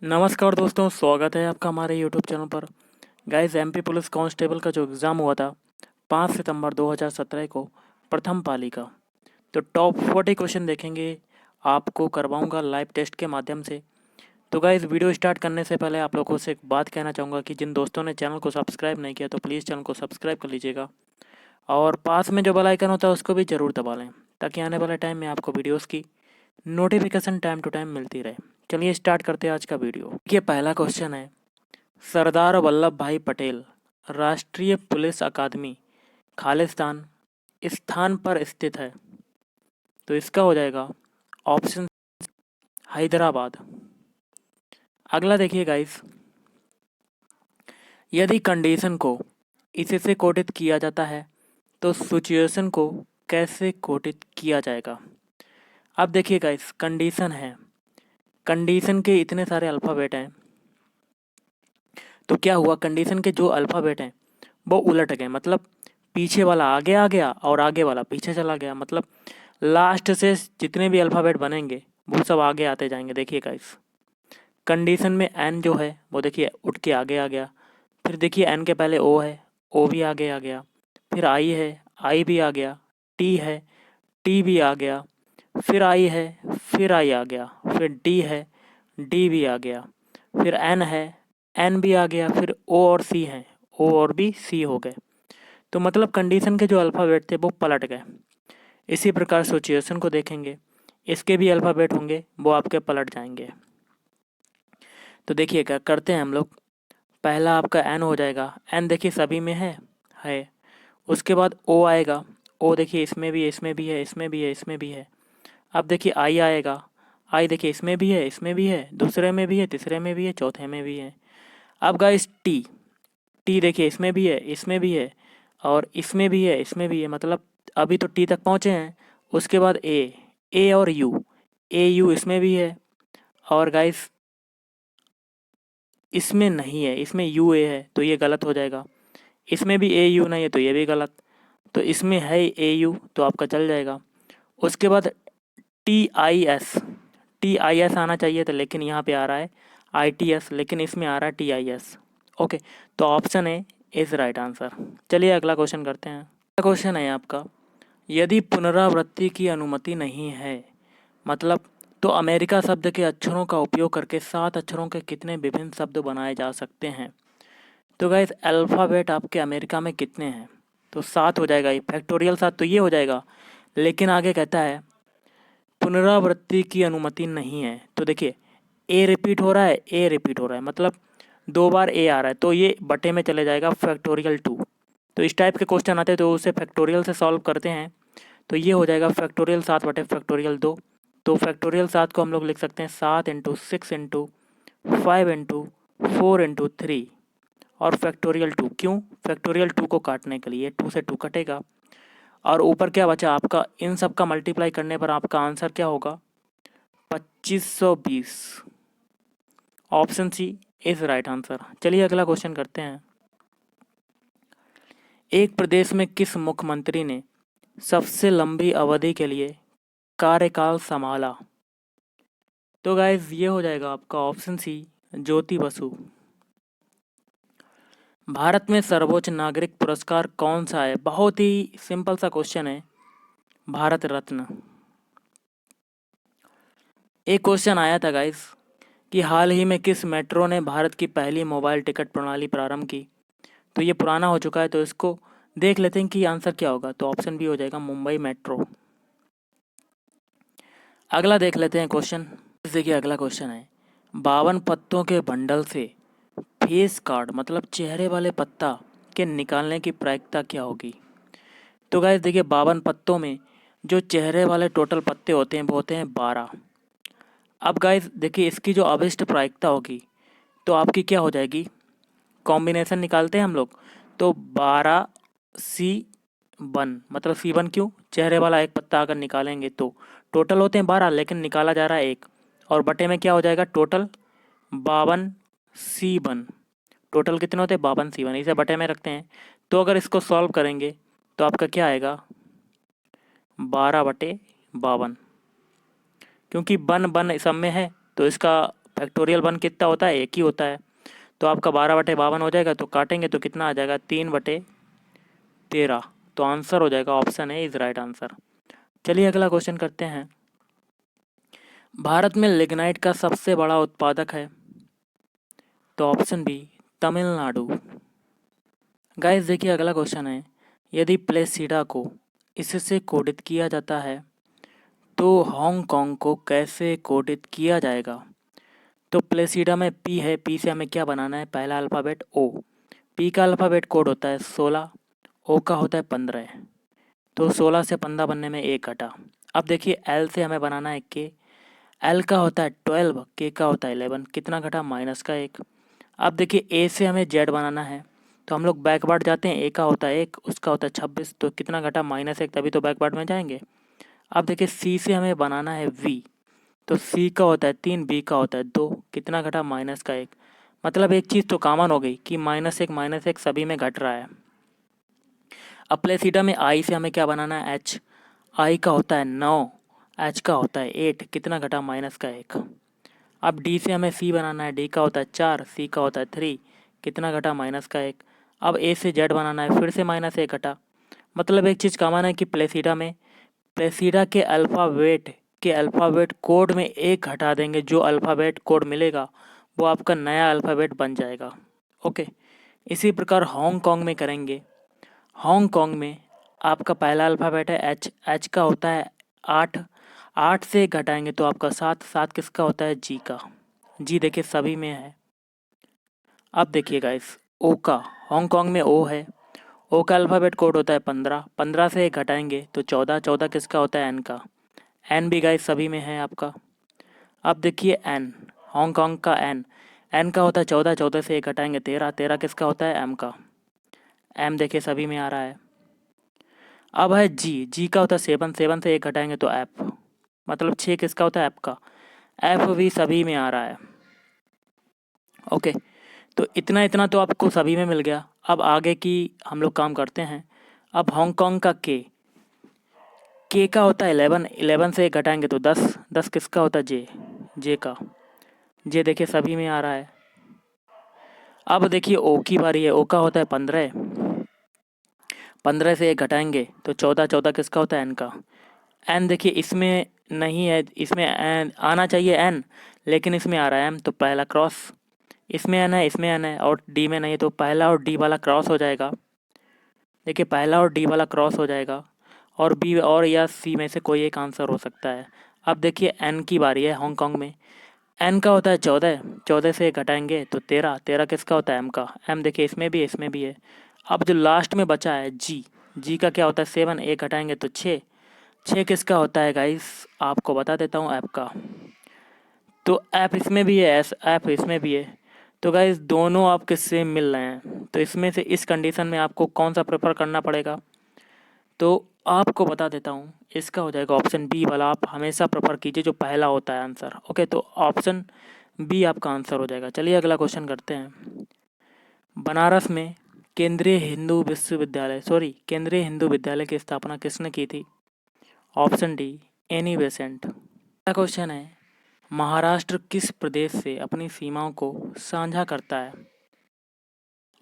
नमस्कार दोस्तों, स्वागत है आपका हमारे यूट्यूब चैनल पर। गाइस, एमपी पुलिस कांस्टेबल का जो एग्ज़ाम हुआ था 5 सितंबर 2017 को, प्रथम पाली का, तो टॉप 40 क्वेश्चन देखेंगे। आपको करवाऊंगा लाइव टेस्ट के माध्यम से। तो गाइस, वीडियो स्टार्ट करने से पहले आप लोगों से एक बात कहना चाहूँगा कि जिन दोस्तों ने चैनल को सब्सक्राइब नहीं किया तो प्लीज़ चैनल को सब्सक्राइब कर लीजिएगा, और पास में जो बेल आइकन होता है उसको भी ज़रूर दबा लें, ताकि आने वाले टाइम में आपको वीडियोज़ की नोटिफिकेशन टाइम टू टाइम मिलती रहे। चलिए स्टार्ट करते हैं आज का वीडियो। देखिए, पहला क्वेश्चन है, सरदार वल्लभ भाई पटेल राष्ट्रीय पुलिस अकादमी खालिस्तान स्थान पर स्थित है? तो इसका हो जाएगा ऑप्शन हैदराबाद। अगला देखिए गाइस, यदि कंडीशन को इससे कोडित किया जाता है तो सिचुएशन को कैसे कोडित किया जाएगा? अब देखिए गाइस, कंडीशन है, कंडीशन के इतने सारे अल्फ़ाबेट हैं, तो क्या हुआ, कंडीशन के जो अल्फ़ाबेट हैं वो उलट गए। मतलब पीछे वाला आगे आ गया और आगे वाला पीछे चला गया। मतलब लास्ट से जितने भी अल्फ़ाबेट बनेंगे वो सब आगे आते जाएंगे। देखिए गाइस, कंडीशन में एन जो है वो देखिए उठ के आगे आ गया। फिर देखिए एन के पहले ओ है, ओ भी आगे आ गया। फिर आई है, आई भी आ गया। टी है, टी भी आ गया। फिर आई है, फिर आई आ गया। फिर डी है, डी भी आ गया। फिर एन है, एन भी आ गया। फिर ओ और सी है, ओ और भी सी हो गए। तो मतलब कंडीशन के जो अल्फ़ाबेट थे वो पलट गए। इसी प्रकार सिचुएशन को देखेंगे, इसके भी अल्फ़ाबेट होंगे, वो आपके पलट जाएंगे। तो देखिए क्या करते हैं हम लोग, पहला आपका एन हो जाएगा। एन देखिए सभी में है। उसके बाद ओ आएगा, ओ देखिए इसमें भी है, इसमें भी है, इसमें भी है, इसमें भी है। अब देखिए आई आएगा, आई देखिए इसमें भी है, इसमें भी है, दूसरे में भी है, तीसरे में भी है, चौथे में भी है। अब गाइस टी, टी देखिए इसमें भी है, इसमें भी है, और इसमें भी है, इसमें भी है। मतलब अभी तो टी तक पहुँचे हैं। उसके बाद ए और यू, ए यू इसमें भी है, और गाइस इसमें नहीं है, इसमें यू ए है, तो ये गलत हो जाएगा। इसमें भी ए यू नहीं है, तो ये भी गलत। तो इसमें है ए यू, तो आपका चल जाएगा। उसके बाद T I S, T I S आना चाहिए था, लेकिन यहाँ पे आ रहा है आई टी एस, लेकिन इसमें आ रहा है टी आई एस। ओके, तो option A is right answer. चलिए अगला क्वेश्चन करते हैं। अगला क्वेश्चन है आपका, यदि पुनरावृत्ति की अनुमति नहीं है, मतलब तो अमेरिका शब्द के अक्षरों का उपयोग करके 7 अक्षरों के कितने विभिन्न शब्द बनाए जा सकते हैं? तो गाइस, अल्फ़ाबेट आपके अमेरिका में कितने हैं? तो 7 हो जाएगा, ये फैक्टोरियल 7 तो ये हो जाएगा। लेकिन आगे कहता है पुनरावृत्ति की अनुमति नहीं है। तो देखिए, ए रिपीट हो रहा है, ए रिपीट हो रहा है, मतलब 2 बार ए आ रहा है, तो ये बटे में चले जाएगा फैक्टोरियल 2। तो इस टाइप के क्वेश्चन आते हैं तो उसे फैक्टोरियल से सॉल्व करते हैं। तो ये हो जाएगा फैक्टोरियल 7 बटे फैक्टोरियल 2। तो फैक्टोरियल 7 को हम लोग लिख सकते हैं 7 इंटू 6 इंटू 5 इंटू 4 इंटू 3, और फैक्टोरियल 2। क्यों? फैक्टोरियल 2 को काटने के लिए, 2 से 2 कटेगा, और ऊपर क्या बचा आपका, इन सब का मल्टीप्लाई करने पर आपका आंसर क्या होगा, 2520। Option C is right answer. चलिए अगला क्वेश्चन करते हैं। एक प्रदेश में किस मुख्यमंत्री ने सबसे लंबी अवधि के लिए कार्यकाल संभाला? तो गाइज ये हो जाएगा आपका ऑप्शन सी, ज्योति बसु। भारत में सर्वोच्च नागरिक पुरस्कार कौन सा है? बहुत ही सिंपल सा क्वेश्चन है, भारत रत्न। एक क्वेश्चन आया था गाइज कि हाल ही में किस मेट्रो ने भारत की पहली मोबाइल टिकट प्रणाली प्रारंभ की? तो ये पुराना हो चुका है, तो इसको देख लेते हैं कि आंसर क्या होगा। तो ऑप्शन बी हो जाएगा मुंबई मेट्रो। अगला देख लेते हैं क्वेश्चन। देखिए अगला क्वेश्चन है, 52 पत्तों के बंडल से फेस कार्ड मतलब चेहरे वाले पत्ता के निकालने की प्रायिकता क्या होगी? तो गाइस देखिए, 52 पत्तों में जो चेहरे वाले टोटल पत्ते होते हैं वो होते हैं 12। अब गाइस देखिए, इसकी जो अभिष्ट प्रायिकता होगी तो आपकी क्या हो जाएगी, कॉम्बिनेशन निकालते हैं हम लोग, तो 12C1, मतलब C1 क्यों, चेहरे वाला एक पत्ता अगर निकालेंगे तो टोटल होते हैं 12, लेकिन निकाला जा रहा है एक, और बटे में क्या हो जाएगा, टोटल 52C1। टोटल कितने होते हैं, 52C1, इसे बटे में रखते हैं। तो अगर इसको सॉल्व करेंगे तो आपका क्या आएगा, 12/52, क्योंकि बन बन सब में है तो इसका फैक्टोरियल 1 कितना होता है, 1 ही होता है। तो आपका 12/52 हो जाएगा, तो काटेंगे तो कितना आ जाएगा, 3/13। तो आंसर हो जाएगा option A is right answer. चलिए अगला क्वेश्चन करते हैं। भारत में लिग्नाइट का सबसे बड़ा उत्पादक है, तो ऑप्शन बी तमिलनाडु। गाइस देखिए अगला क्वेश्चन है, यदि प्लेसीडा को इससे कोडित किया जाता है तो हांगकांग को कैसे कोडित किया जाएगा। तो प्लेसीडा में पी है, पी से हमें क्या बनाना है, पहला अल्फ़ाबेट ओ। पी का अल्फ़ाबेट कोड होता है 16, ओ का होता है 15। तो 16 से 15 बनने में 1 घटा। अब देखिए एल से हमें बनाना है के। एल का होता है 12, के का होता है 11, कितना घटा, -1। अब देखिए ए से हमें जेड बनाना है, तो हम लोग बैकवर्ड जाते हैं। ए का होता है 1, उसका होता है 26, तो कितना घटा, -1, तभी तो बैकवर्ड में जाएंगे। अब देखिए सी से हमें बनाना है वी, तो सी का होता है 3, बी का होता है 2, कितना घटा, -1। मतलब एक चीज़ तो कॉमन हो गई कि -1 सभी में घट रहा है। अब प्लेसीडा में आई से हमें क्या बनाना है, एच। आई का होता है 9, एच का होता है 8, कितना घटा, -1। अब डी से हमें सी बनाना है, डी का होता है 4, सी का होता है 3, कितना घटा, -1। अब ए से जेड बनाना है, फिर से -1 घटा। मतलब एक चीज़ कॉमन है कि प्लेसीडा के अल्फ़ाबेट कोड में 1 हटा देंगे, जो अल्फ़ाबेट कोड मिलेगा वो आपका नया अल्फ़ाबेट बन जाएगा। ओके, इसी प्रकार हांगकांग में करेंगे। हांगकांग में आपका पहला अल्फ़ाबेट है एच। एच का होता है 8, 8 से 1 घटाएंगे तो आपका 7, 7 किसका होता है, जी का। जी देखिए सभी में है। अब देखिए गाइस ओ का, हांगकांग में ओ है। ओ का अल्फ़ाबेट कोड होता है 15, 15 से 1 घटाएंगे तो 14, 14 किसका होता है, एन का। एन भी गाइस सभी में है आपका। अब देखिए एन, हांगकांग का एन, एन का होता है 14, 14 से 1 घटाएंगे 13, 13 किसका होता है, एम का। एम देखिए सभी में आ रहा है। अब है जी, जी का होता है 7, 7 से 1 घटाएंगे तो एफ, मतलब 6 किसका होता है, एफ का। एफ भी सभी में आ रहा है। ओके, तो इतना इतना तो आपको सभी में मिल गया। अब आगे की हम लोग काम करते हैं। अब हांगकांग का के का होता है 11, 11 से 1 घटाएंगे तो 10, 10 किसका होता है, जे, जे का। जे देखिए सभी में आ रहा है। अब देखिए ओ की बारी है। ओ का होता है 15, 15 से 1 घटाएंगे तो 14, 14 किसका होता है, एन का। एन देखिए इसमें नहीं है, इसमें एन आना चाहिए एन, लेकिन इसमें आ रहा है एम, तो पहला क्रॉस। इसमें एन है, इसमें एन है, और डी में नहीं है, तो पहला और डी वाला क्रॉस हो जाएगा। देखिए पहला और डी वाला क्रॉस हो जाएगा, और बी और या सी में से कोई एक आंसर हो सकता है। अब देखिए एन की बारी है हांगकांग में। एन का होता है 14, 14 से घटाएंगे तो 13, 13 किसका होता है, एम का। एम देखिए इसमें भी है, इसमें भी है। अब जो लास्ट में बचा है जी, जी का क्या होता है 7, 1 घटाएंगे तो 6, 6 किसका होता है गाइस, आपको बता देता हूँ, ऐप का। तो ऐप इसमें भी है, ऐप इसमें भी है। तो गाइस दोनों आपके सेम मिल रहे हैं, तो इसमें से इस कंडीशन में आपको कौन सा प्रेफर करना पड़ेगा। तो आपको बता देता हूँ, इसका हो जाएगा ऑप्शन बी वाला। आप हमेशा प्रेफर कीजिए जो पहला होता है आंसर। ओके, तो ऑप्शन बी आपका आंसर हो जाएगा। चलिए अगला क्वेश्चन करते हैं। बनारस में केंद्रीय हिंदू विद्यालय की स्थापना किसने की थी। Option D Annie Besant. अगला क्वेश्चन है, महाराष्ट्र किस प्रदेश से अपनी सीमाओं को साझा करता है।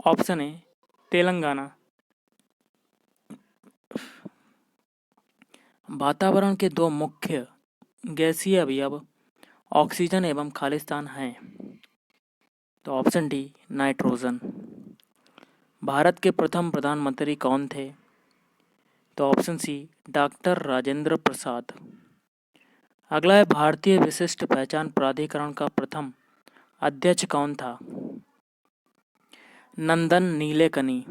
Option A Telangana. वातावरण के दो मुख्य गैसीय अवयव ऑक्सीजन एवं खालिस्तान हैं। तो ऑप्शन डी नाइट्रोजन। भारत के प्रथम प्रधानमंत्री कौन थे। तो option C doctor Rajendra Prasad. अगला है, भारतीय विशिष्ट पहचान प्राधिकरण का प्रथम अध्यक्ष कौन था। नंदन नीलेकनी।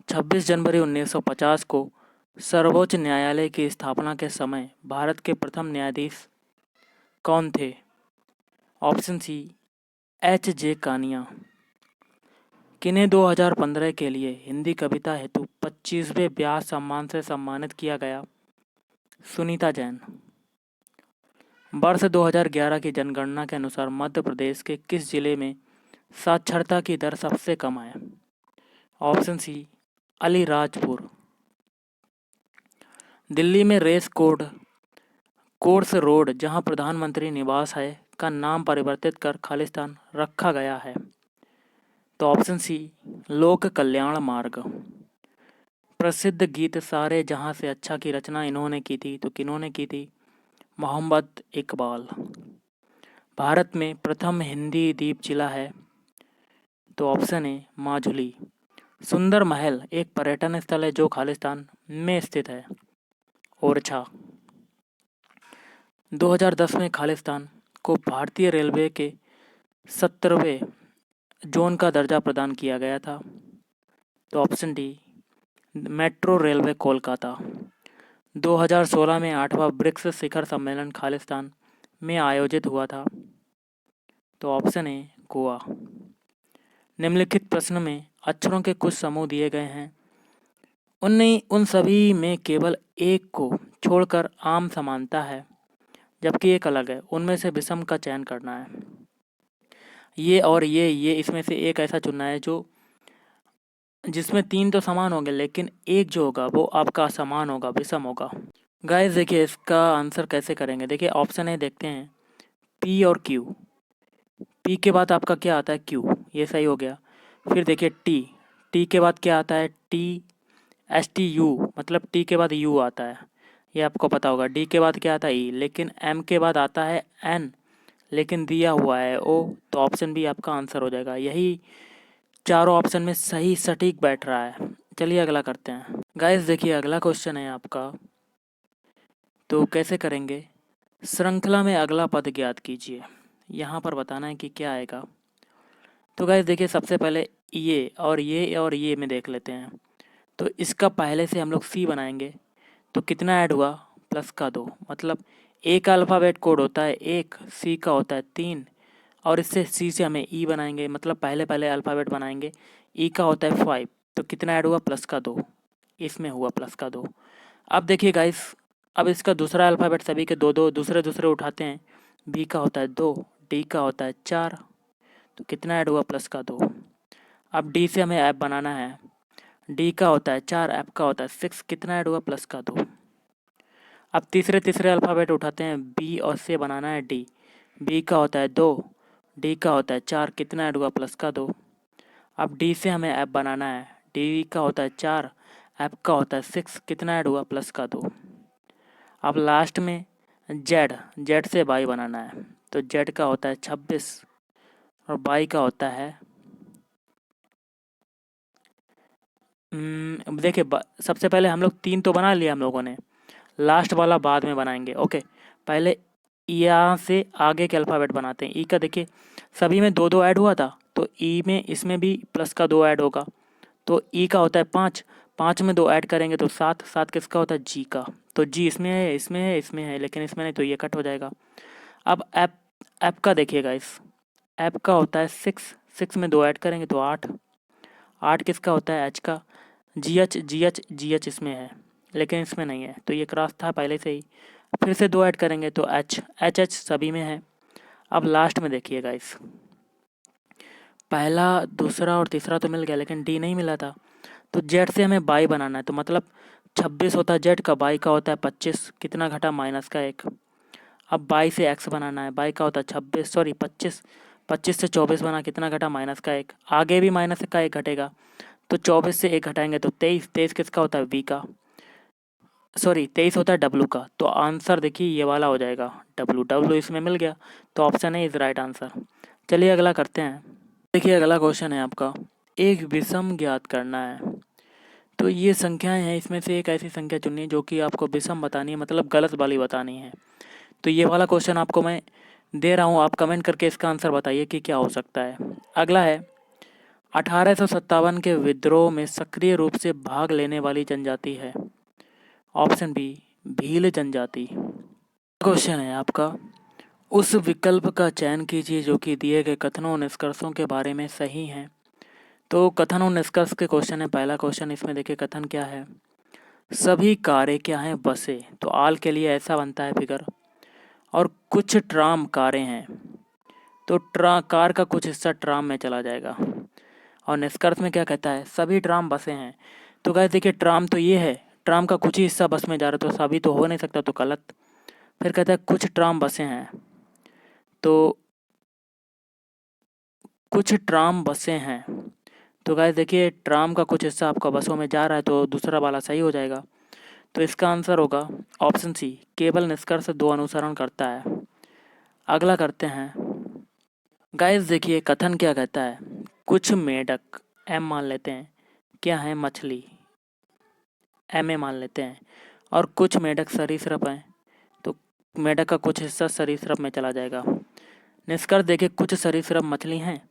26 जनवरी 1950 को सर्वोच्च न्यायालय की स्थापना के समय भारत के प्रथम न्यायाधीश कौन थे। Option C H J Kania. किन्हें 2015 के लिए हिंदी कविता हेतु 25वें व्यास सम्मान से सम्मानित किया गया। सुनीता जैन। वर्ष 2011 की जनगणना के अनुसार मध्य प्रदेश के किस जिले में साक्षरता की दर सबसे कम है। Option C Alirajpur. दिल्ली में रेस कोर्स रोड जहां प्रधानमंत्री निवास है का नाम परिवर्तित कर खालिस्तान रखा गया है? तो ऑप्शन सी, लोक कल्याण मार्ग। प्रसिद्ध गीत सारे जहां से अच्छा की रचना इन्होंने की थी, तो किन्होंने की थी? मोहम्मद इकबाल। भारत में प्रथम हिंदी द्वीप जिला है, तो ऑप्शन ए माजुली। सुंदर महल एक पर्यटन स्थल है जो खालिस्तान में स्थित है, ओरछा। 2010 में खालिस्तान को भारतीय रेलवे के 17वें जोन का दर्जा प्रदान किया गया था, तो option D metro railway Kolkata. 2016 में 8वां ब्रिक्स शिखर सम्मेलन खालिस्तान में आयोजित हुआ था, तो ऑप्शन ए गोवा। निम्नलिखित प्रश्न में अक्षरों के कुछ समूह दिए गए हैं, उन सभी में केवल एक को छोड़कर आम समानता है जबकि एक अलग है, उनमें से विषम का चयन करना है। ये और ये इसमें से एक ऐसा चुनना है जो जिसमें 3 तो समान होंगे लेकिन एक जो होगा वो आपका असमान होगा, विषम होगा। गाइस देखिए इसका आंसर कैसे करेंगे। देखिए ऑप्शन ए देखते हैं, पी और क्यू। पी के बाद आपका क्या आता है? क्यू, ये सही हो गया। फिर देखिए टी, टी के बाद क्या आता है? टी एस टी यू, मतलब टी के बाद यू आता है, ये आपको पता होगा। डी के बाद क्या आता है? ई, लेकिन एम के बाद आता है एन, लेकिन दिया हुआ है ओ, तो ऑप्शन बी आपका आंसर हो जाएगा। यही चारों ऑप्शन में सही सटीक बैठ रहा है। चलिए अगला करते हैं। गाइस देखिए अगला क्वेश्चन है आपका, तो कैसे करेंगे? श्रृंखला में अगला पद ज्ञात कीजिए। यहाँ पर बताना है कि क्या आएगा। तो गाइस देखिए सबसे पहले ये और ये में देख लेते हैं। तो इसका पहले से हम लोग सी बनाएंगे, तो कितना ऐड हुआ? प्लस का 2, मतलब ए का अल्फ़ाबेट कोड होता है 1, सी का होता है 3, और इससे सी से हमें ई बनाएंगे, मतलब पहले अल्फ़ाबेट बनाएंगे। ई का होता है 5, तो कितना ऐड हुआ? प्लस का 2, इसमें हुआ प्लस का 2। अब देखिए गाइस, अब इसका दूसरा अल्फ़ाबेट सभी के दो दो दूसरे उठाते हैं। बी का होता है 2, डी का होता है 4, तो कितना ऐड हुआ? प्लस का 2। अब डी से हमें ऐप बनाना है। डी का होता है 4, ऐप का होता है 6, कितना ऐड हुआ? प्लस का 2। अब तीसरे अल्फ़ाबेट उठाते हैं, बी और से बनाना है डी। बी का होता है 2, डी का होता है 4, कितना ऐड हुआ? प्लस का 2। अब डी से हमें ऐप बनाना है। डी का होता है 4, ऐप का होता है 6, कितना ऐड हुआ? प्लस का 2। अब लास्ट में जेड से बाई बनाना है। तो जेड का होता है 26 और बाई का होता है देखिए सबसे पहले हम लोग 3 तो बना लिया हम लोगों ने, लास्ट वाला बाद में बनाएंगे। ओके, पहले यहाँ से आगे के अल्फ़ाबेट बनाते हैं। ई का देखिए सभी में 2 2 ऐड हुआ था, तो ई में इसमें भी प्लस का 2 ऐड होगा। तो ई का होता है 5, 5 में 2 ऐड करेंगे तो 7, 7 किसका होता है? जी का। तो जी इसमें है, लेकिन इसमें नहीं, तो ये कट हो जाएगा। अब ऐप का देखिएगा, इस ऐप का होता है 6, 6 में 2 ऐड करेंगे तो 8, 8 किसका होता है? एच का। जी एच इसमें है लेकिन इसमें नहीं है, तो ये क्रॉस था पहले से ही। फिर से 2 ऐड करेंगे तो एच सभी में है। अब लास्ट में देखिएगा, इस पहला दूसरा और तीसरा तो मिल गया लेकिन डी नहीं मिला था, तो जेड से हमें बाई बनाना है। तो मतलब 26 होता है जेड का, बाई का होता है 25, कितना घटा? माइनस का 1। अब बाई से एक्स बनाना है। बाई का होता है 25, 25 से 24 बना, कितना घटा? माइनस का 1। आगे भी माइनस का 1 घटेगा, तो 24 से 1 घटाएंगे तो 23, 23 किसका होता है? वी का। 23 होता है डब्लू का। तो आंसर देखिए ये वाला हो जाएगा, डब्लू इसमें मिल गया, तो ऑप्शन है इज राइट आंसर। चलिए अगला करते हैं। देखिए अगला क्वेश्चन है आपका, एक विषम ज्ञात करना है। तो ये संख्याएं हैं, इसमें से एक ऐसी संख्या चुननी है जो कि आपको विषम बतानी है, मतलब गलत वाली बतानी है। तो ये वाला क्वेश्चन आपको मैं दे रहा हूँ, आप कमेंट करके इसका आंसर बताइए कि क्या हो सकता है। अगला है, 1857 के विद्रोह में सक्रिय रूप से भाग लेने वाली जनजाति है। ऑप्शन बी भील जनजाति। क्वेश्चन है आपका, उस विकल्प का चयन कीजिए जो कि दिए गए कथनों और निष्कर्षों के बारे में सही है। तो कथन और निष्कर्ष के क्वेश्चन है। पहला क्वेश्चन इसमें देखिए कथन क्या है, सभी कारें क्या हैं? बसें। तो आल के लिए ऐसा बनता है फिगर, और कुछ ट्राम कारें हैं, तो कार का कुछ हिस्सा ट्राम में चला जाएगा। और निष्कर्ष में क्या कहता है? सभी ट्राम बसें हैं। तो गाइस देखिए ट्राम तो ये है, ट्राम का कुछ ही हिस्सा बस में जा रहा है, तो सभी तो हो नहीं सकता, तो गलत। फिर कहता है कुछ ट्राम बसें हैं, तो कुछ ट्राम बसें हैं। तो गाइस देखिए, ट्राम का कुछ हिस्सा आपका बसों में जा रहा है, तो दूसरा वाला सही हो जाएगा। तो इसका आंसर होगा ऑप्शन सी, केवल निष्कर्ष दो अनुसरण करता है। अगला करते हैं। गाइस देखिए, कथन क्या कहता है, कुछ मेढक, एम मान लेते हैं, क्या है मछली, एम ए मान लेते हैं, और कुछ मेढक सरीसृप हैं, तो मेढक का कुछ हिस्सा सरीसृप में चला जाएगा। निष्कर्ष देखिए, कुछ सरीसृप मछली हैं।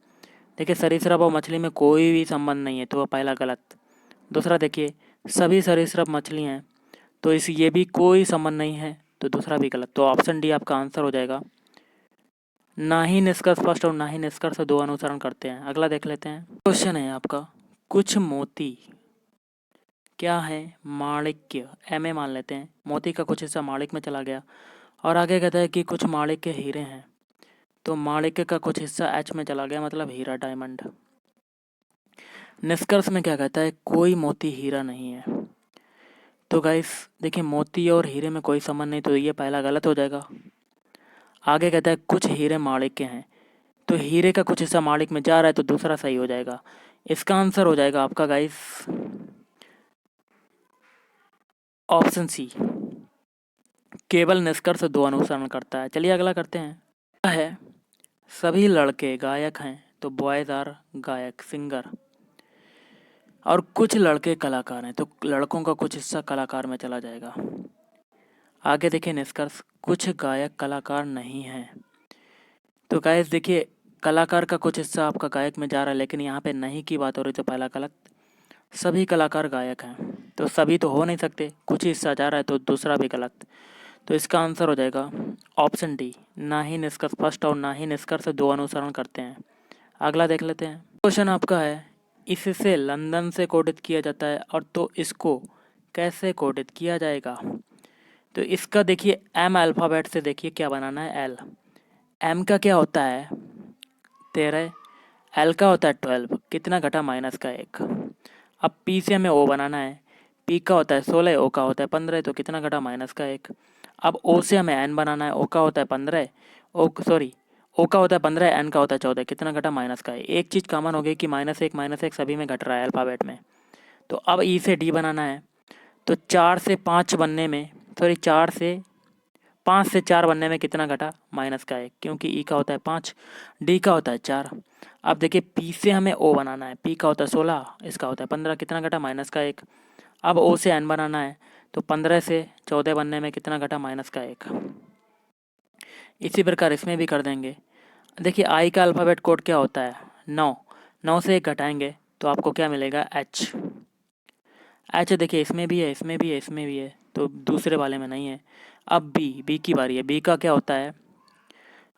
देखिए, सरीसृप और मछली में कोई भी संबंध नहीं है, तो वह पहला गलत। दूसरा देखिए, सभी सरीसृप मछली हैं, तो इस ये भी कोई संबंध नहीं है, तो दूसरा भी गलत। तो ऑप्शन डी आपका आंसर हो जाएगा। ना ही निष्कर्ष स्पष्ट और ना ही निष्कर्ष दो अनुसरण करते हैं। अगला देख लेते हैं। क्वेश्चन है आपका, कुछ मोती, क्या है माणिक्य, एम ए मान लेते हैं, मोती का कुछ हिस्सा माणिक में चला गया। और आगे कहता है कि कुछ माणिक्य हीरे हैं, तो माणिक्य का कुछ हिस्सा एच में चला गया, मतलब हीरा, डायमंड। निष्कर्ष में क्या कहता है, कोई मोती हीरा नहीं है। तो गाइस देखिए, मोती और हीरे में कोई संबंध नहीं, तो ये पहला गलत हो जाएगा। आगे कहता है कुछ हीरे माणिक के हैं, तो हीरे का कुछ हिस्सा माणिक में जा रहा है, तो दूसरा सही हो जाएगा। इसका आंसर हो जाएगा आपका गाइस ऑप्शन सी, केवल निष्कर्ष दो अनुसरण करता है। चलिए अगला करते हैं। क्या है, सभी लड़के गायक हैं, तो बॉयज आर गायक, सिंगर। और कुछ लड़के कलाकार हैं, तो लड़कों का कुछ हिस्सा कलाकार में चला जाएगा। आगे देखिए निष्कर्ष, कुछ गायक कलाकार नहीं हैं। तो गाइस देखिए, कलाकार का कुछ हिस्सा आपका गायक में जा रहा है, लेकिन यहाँ पे नहीं की बात हो रही, तो पहला गलत। सभी कलाकार गायक हैं, तो सभी तो हो नहीं सकते, कुछ हिस्सा जा रहा है, तो दूसरा भी गलत। तो इसका आंसर हो जाएगा ऑप्शन डी, ना ही निष्कर्ष स्पष्ट और ना ही निष्कर्ष दो अनुसरण करते हैं। अगला देख लेते हैं। क्वेश्चन आपका है, इससे लंदन से कोडित किया जाता है, और तो इसको कैसे कोडित किया जाएगा। तो इसका देखिए, एम अल्फ़ाबेट से देखिए क्या बनाना है, एल। एम का क्या होता है 13, एल का होता है 12, कितना घटा माइनस का 1। अब पी से हमें ओ बनाना है, पी का होता है 16, ओ का होता है 15, तो कितना घटा माइनस का 1। अब ओ से हमें एन बनाना है, ओ का होता है 15, ओ का होता है 15, एन का होता है 14, कितना घटा माइनस का है। एक चीज़ कॉमन हो गई कि माइनस एक सभी में घट रहा है अल्फ़ाबेट में। तो अब ई से डी बनाना है, तो 4 से 5 बनने में, 5 से 4 बनने में कितना घटा माइनस का 1, क्योंकि ई का होता है 5, डी का होता है 4। अब देखिए, पी से हमें ओ बनाना है, पी का होता है 16, इसका होता है 15, कितना घटा माइनस का 1। अब ओ से एन बनाना है, तो 15 से 14 बनने में कितना घटा माइनस का 1। इसी प्रकार इसमें भी कर देंगे। देखिए, आई का अल्फ़ाबेट कोड क्या होता है, 9, 9 से 1 घटाएंगे तो आपको क्या मिलेगा, एच। एच देखिए, इसमें भी है, इसमें भी है, इसमें भी है, तो दूसरे वाले में नहीं है। अब बी की बारी है, बी का क्या होता है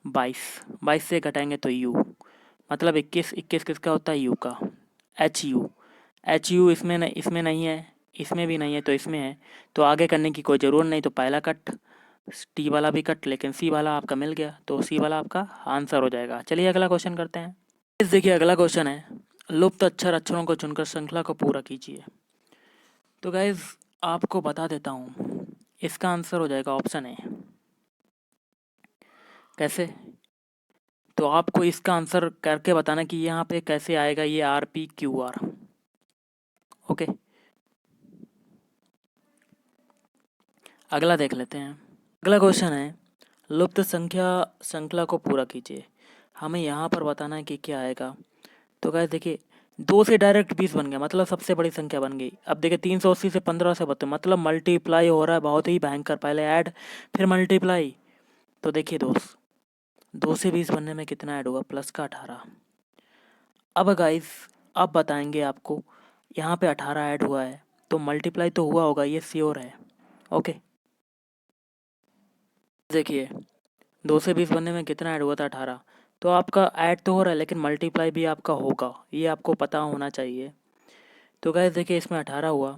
22, 22 से घटाएंगे तो यू, मतलब 21, 21 किसका होता है, यू का, एच यू इसमें नहीं है, इसमें भी नहीं है, तो इसमें है। तो आगे करने की कोई ज़रूरत नहीं, तो पहला कट, टी वाला भी कट, लेकिन सी वाला आपका मिल गया, तो सी वाला आपका आंसर हो जाएगा। चलिए अगला क्वेश्चन करते हैं। इस देखिए, अगला क्वेश्चन है, लुप्त अक्षरों को चुनकर श्रृंखला को पूरा कीजिए। तो गाइज आपको बता देता हूँ, इसका आंसर हो जाएगा ऑप्शन ए। कैसे, तो आपको इसका आंसर करके बताना कि यहाँ पे कैसे आएगा ये RPQR। ओके, अगला देख लेते हैं। अगला क्वेश्चन है, लुप्त संख्या श्रृंखला को पूरा कीजिए। हमें यहाँ पर बताना है कि क्या आएगा। तो गाइस देखिए, 2 से डायरेक्ट 20 बन गया, मतलब सबसे बड़ी संख्या बन गई। अब देखिए, 380 से 15 से 32, मतलब मल्टीप्लाई हो रहा है, बहुत ही भयंकर। पहले ऐड फिर मल्टीप्लाई। तो देखिए दोस्त, 2 से 20 बनने में कितना ऐड हुआ, प्लस का 18। अब गाइस अब बताएंगे आपको, यहाँ पे 18 ऐड हुआ है, तो मल्टीप्लाई तो हुआ होगा, ये श्योर है। ओके, देखिए 2 से 20 बनने में कितना ऐड हुआ था, 18। तो आपका ऐड तो हो रहा है, लेकिन मल्टीप्लाई भी आपका होगा, ये आपको पता होना चाहिए। तो गाइस देखिए, इसमें 18 हुआ।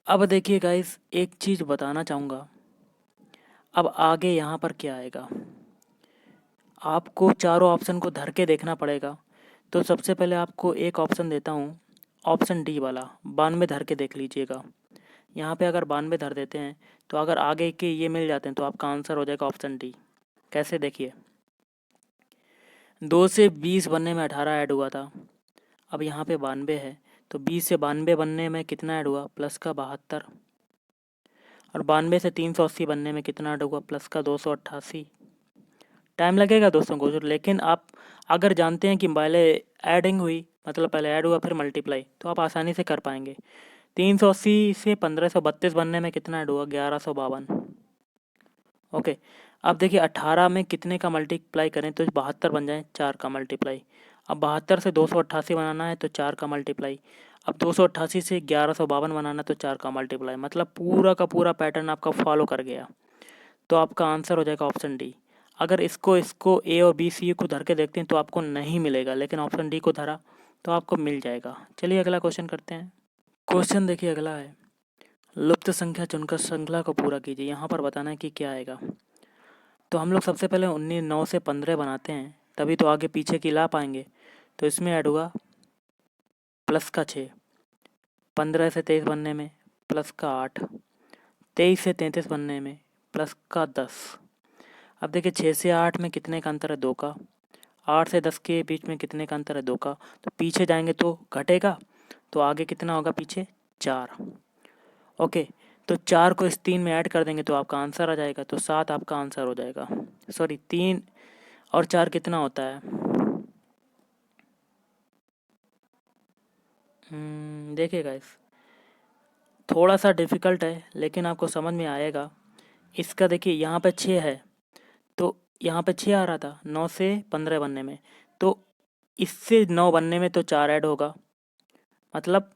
अब देखिए गाइस, एक चीज़ बताना चाहूँगा, अब आगे यहाँ पर क्या आएगा, आपको चारों ऑप्शन को धर के देखना पड़ेगा। तो सबसे पहले आपको एक ऑप्शन देता हूँ, ऑप्शन डी वाला, 92 धर के देख लीजिएगा। यहाँ पे अगर 92 धर देते हैं, तो अगर आगे के ये मिल जाते हैं, तो आपका आंसर हो जाएगा ऑप्शन डी। कैसे, देखिए 2 से 20 बनने में 18 ऐड हुआ था। अब यहाँ पे 92 है, तो 20 से 92 बनने में कितना ऐड हुआ, प्लस का 72। और 92 से 380 बनने में कितना ऐड हुआ, प्लस का 288। टाइम लगेगा दोस्तों को, लेकिन आप अगर जानते हैं कि पहले एडिंग हुई, मतलब पहले ऐड हुआ फिर मल्टीप्लाई, तो आप आसानी से कर पाएंगे। 380 से 1532 बनने में कितना ऐड हुआ, 1152। ओके, अब देखिए 18 में कितने का मल्टीप्लाई करें तो 72 बन जाए, 4 का मल्टीप्लाई। अब 72 से 288 बनाना है तो 4 का मल्टीप्लाई। अब 288 से 1152 बनाना तो 4 का मल्टीप्लाई। मतलब पूरा का पूरा पैटर्न आपका फॉलो कर गया, तो आपका आंसर हो जाएगा ऑप्शन डी। अगर इसको ए और बी सी को धर के देखते हैं तो आपको नहीं मिलेगा, लेकिन ऑप्शन डी को धरा तो आपको मिल जाएगा। चलिए अगला क्वेश्चन करते हैं। क्वेश्चन देखिए अगला है, लुप्त संख्या चुनकर श्रृंखला को पूरा कीजिए। यहाँ पर बताना है कि क्या आएगा। तो हम लोग सबसे पहले 9 से 15 बनाते हैं, तभी तो आगे पीछे की ला पाएंगे। तो इसमें ऐड हुआ प्लस का 6, 15 से 23 बनने में प्लस का 8, 23 से 33 बनने में प्लस का 10। अब देखिए 6 से 8 में कितने का अंतर है, 2 का। 8 से 10 के बीच में कितने का अंतर है, 2 का। तो पीछे जाएंगे तो घटेगा, तो आगे कितना होगा पीछे, 4। ओके, तो 4 को इस 3 में ऐड कर देंगे तो आपका आंसर आ जाएगा। तो 7 आपका आंसर हो जाएगा। सॉरी, 3 और 4 कितना होता है, देखिएगा इस थोड़ा सा डिफ़िकल्ट है लेकिन आपको समझ में आएगा। इसका देखिए यहाँ पे 6 है, तो यहाँ पे 6 आ रहा था 9 से 15 बनने में, तो इससे 9 बनने में तो 4 ऐड होगा। मतलब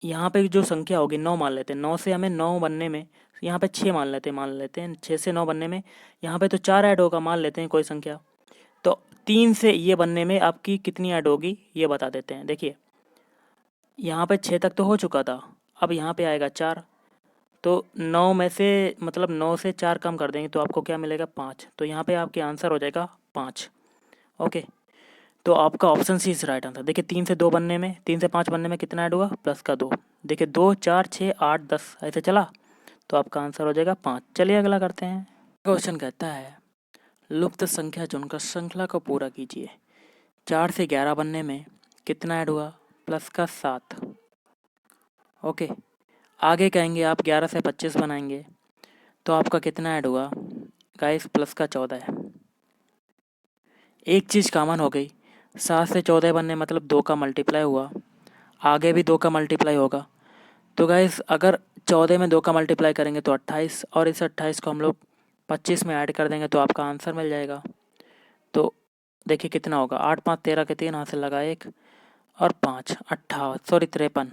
यहाँ पे जो संख्या होगी 9 मान लेते हैं, 9 से हमें 9 बनने में, यहाँ पे 6 मान लेते हैं 6 से 9 बनने में यहाँ पे तो 4 ऐड होगा, मान लेते हैं कोई संख्या। तो 3 से ये बनने में आपकी कितनी ऐड होगी ये बता देते हैं। देखिए यहाँ पे 6 तक तो हो चुका था, अब यहाँ पे आएगा 4, तो 9 में से मतलब 9 से 4 कम कर देंगे तो आपको क्या मिलेगा, 5। तो यहाँ पे आपके आंसर हो जाएगा 5। ओके, तो आपका option C is right answer. देखिए 3 से 2 बनने में, 3 से 5 बनने में कितना ऐड हुआ, प्लस का 2। देखिए 2 4 6 8 10 ऐसे चला, तो आपका आंसर हो जाएगा 5। चलिए अगला करते हैं। क्वेश्चन कहता है, लुप्त संख्या चुनकर श्रृंखला को पूरा कीजिए। 4 से 11 बनने में कितना ऐड हुआ, प्लस का 7। ओके, आगे कहेंगे आप 11 से 25 बनाएंगे तो आपका कितना ऐड हुआ गाइस, प्लस का 14 है। एक चीज़ कॉमन हो गई, 7 से 14 बनने मतलब 2 का मल्टीप्लाई हुआ, आगे भी 2 का मल्टीप्लाई होगा। तो गाइस अगर 14 में 2 का मल्टीप्लाई करेंगे तो 28, और इस 28 को हम लोग 25 में ऐड कर देंगे तो आपका आंसर मिल जाएगा। तो देखिए कितना होगा, 8 5 13 के 3 हासिल लगा 1 और 5 53।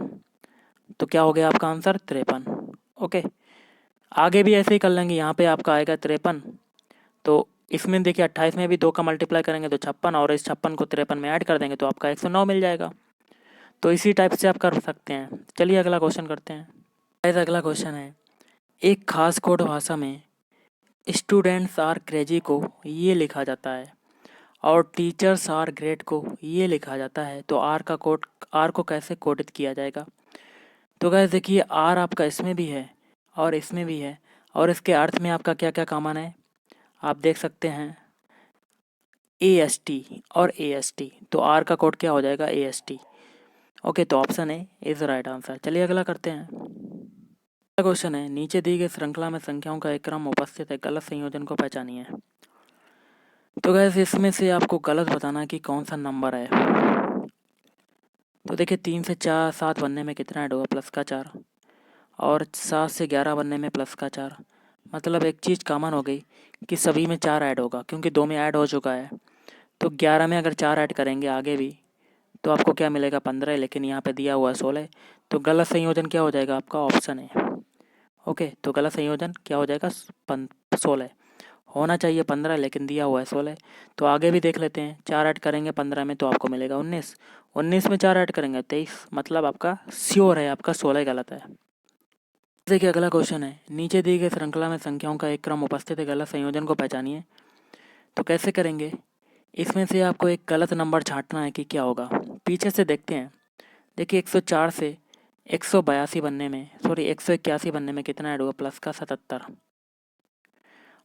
तो क्या हो गया आपका आंसर, 53। ओके, आगे भी ऐसे ही कर लेंगे, यहाँ पे आपका आएगा 53। तो इसमें देखिए 28 में भी 2 का मल्टीप्लाई करेंगे तो 56, और इस 56 को 53 में ऐड कर देंगे तो आपका 109 मिल जाएगा। तो इसी टाइप से आप कर सकते हैं। चलिए अगला क्वेश्चन करते हैं। ऐसा अगला क्वेश्चन है, एक खास कोड भाषा में स्टूडेंट्स आर क्रेजी को ये लिखा जाता है और टीचर्स आर ग्रेट को ये लिखा जाता है, तो आर को कैसे कोडित किया जाएगा। तो गाइस देखिए आर आपका इसमें भी है और इसमें भी है, और इसके अर्थ में आपका क्या क्या कॉमन है आप देख सकते हैं, AST और AST। तो आर का कोड क्या हो जाएगा, AST। ओके, तो option A is right answer. चलिए अगला करते हैं। अगला क्वेश्चन है, नीचे दी गई श्रृंखला में संख्याओं का एक क्रम उपस्थित है, गलत संयोजन को पहचानिए। तो गैस इसमें से आपको गलत बताना कि कौन सा नंबर है। तो देखिए 3 से 7 बनने में कितना ऐड होगा, प्लस का 4, और 7 से 11 बनने में प्लस का 4। मतलब एक चीज़ कॉमन हो गई कि सभी में 4 ऐड होगा, क्योंकि 2 में ऐड हो चुका है। तो 11 में अगर 4 ऐड करेंगे आगे भी तो आपको क्या मिलेगा, 15, लेकिन यहाँ पे दिया हुआ है 16। तो गलत संयोजन क्या हो जाएगा आपका, ऑप्शन है। ओके, तो गलत संयोजन क्या हो जाएगा, 16। होना चाहिए 15 लेकिन दिया हुआ है 16। तो आगे भी देख लेते हैं, 4 ऐड करेंगे 15 में तो आपको मिलेगा 19, 19 में 4 ऐड करेंगे 23। मतलब आपका श्योर है, आपका 16 गलत है। देखिए अगला क्वेश्चन है, नीचे दी गई श्रृंखला में संख्याओं का एक क्रम उपस्थित है, गलत संयोजन को पहचानिए। तो कैसे करेंगे, इसमें से आपको एक गलत नंबर छांटना है कि क्या होगा। पीछे से देखते हैं, देखिए 104 से 182 बनने में, सॉरी 181 बनने में कितना ऐड होगा, प्लस का 77।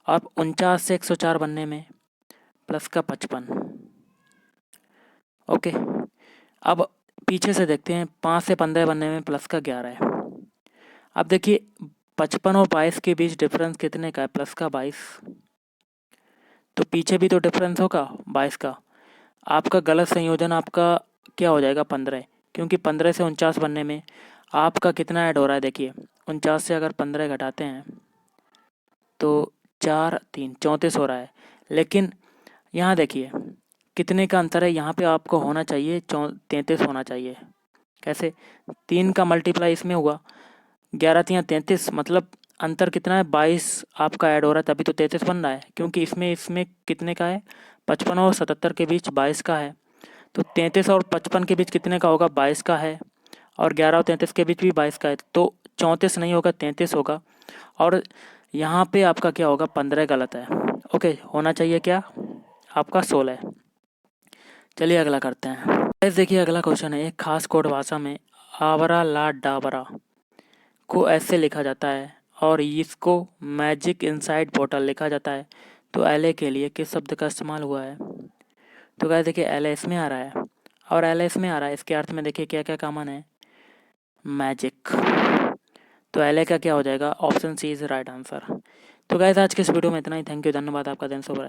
अब 49 से 104 बनने में प्लस का 55। ओके, अब पीछे से देखते हैं, 5 से 15 बनने में प्लस का 11 है। अब देखिए 55 और 22 के बीच डिफरेंस कितने का है, प्लस का 22। तो पीछे भी तो डिफरेंस होगा 22 का। आपका गलत संयोजन आपका क्या हो जाएगा, 15, क्योंकि 15 से 49 बनने में आपका कितना ऐड हो रहा है, देखिए 49 से अगर 15 घटाते हैं तो 4 3 34 हो रहा है। लेकिन यहाँ देखिए कितने का अंतर है, यहाँ पे आपको होना चाहिए 33 होना चाहिए। कैसे, 3 का मल्टीप्लाई इसमें हुआ, 11 3 33, मतलब अंतर कितना है, 22 आपका ऐड हो रहा है, तभी तो 33 बन रहा है। क्योंकि इसमें कितने का है, 55 और 77 के बीच 22 का है। तो 33 और 55 के बीच कितने का होगा, 22 का है। और 11 और 33 के बीच भी 22 का है, तो 34 नहीं होगा, 33 होगा। और यहाँ पे आपका क्या होगा, 15 गलत है। ओके, होना चाहिए क्या आपका, 16। चलिए अगला करते हैं। गाइस देखिए अगला क्वेश्चन है, एक खास कोड भाषा में आवरा ला डाबरा को ऐसे लिखा जाता है और इसको मैजिक इनसाइड पोर्टल लिखा जाता है। तो एल के लिए किस शब्द का इस्तेमाल हुआ है। तो गाइस देखिए एल इसमें आ रहा है और एल इसमें आ रहा है, इसके अर्थ में देखिए क्या क्या कॉमन है, मैजिक। तो एल का क्या हो जाएगा, option C is right answer. तो गाइस आज के इस वीडियो में इतना ही। थैंक यू, धन्यवाद, आपका दिन शुभ रहे।